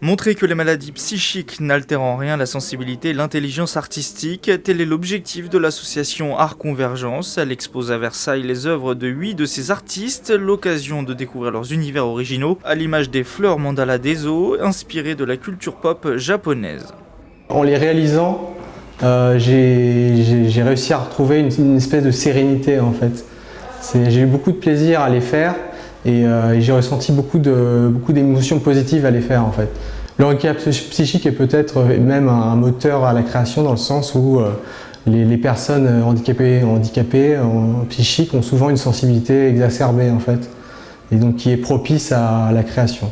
Montrer que les maladies psychiques n'altèrent en rien la sensibilité et l'intelligence artistique, tel est l'objectif de l'association Art Convergence. Elle expose à Versailles les œuvres de 8 de ces artistes, l'occasion de découvrir leurs univers originaux, à l'image des fleurs mandala des eaux, inspirées de la culture pop japonaise. En les réalisant, j'ai réussi à retrouver une espèce de sérénité en fait. J'ai eu beaucoup de plaisir à les faire. Et j'ai ressenti beaucoup d'émotions positives à les faire en fait. Le handicap psychique est peut-être même un moteur à la création dans le sens où les personnes handicapées psychiques ont souvent une sensibilité exacerbée en fait, et donc qui est propice à la création.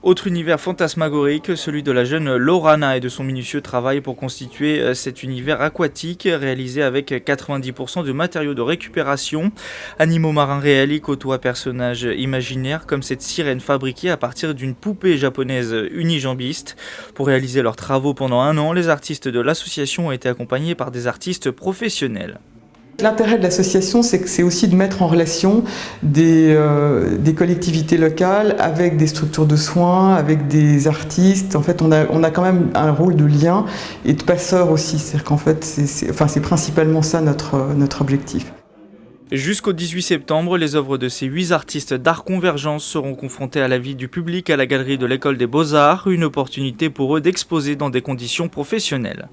Autre univers fantasmagorique, celui de la jeune Laurana et de son minutieux travail pour constituer cet univers aquatique réalisé avec 90% de matériaux de récupération. Animaux marins réels y côtoient personnages imaginaires comme cette sirène fabriquée à partir d'une poupée japonaise unijambiste. Pour réaliser leurs travaux pendant 1 an, les artistes de l'association ont été accompagnés par des artistes professionnels. L'intérêt de l'association, c'est aussi de mettre en relation des collectivités locales avec des structures de soins, avec des artistes. En fait, on a quand même un rôle de lien et de passeur aussi. C'est-à-dire qu'en fait, c'est principalement ça notre objectif. Jusqu'au 18 septembre, les œuvres de ces 8 artistes d'Art Convergence seront confrontées à la vie du public à la galerie de l'École des Beaux-Arts, une opportunité pour eux d'exposer dans des conditions professionnelles.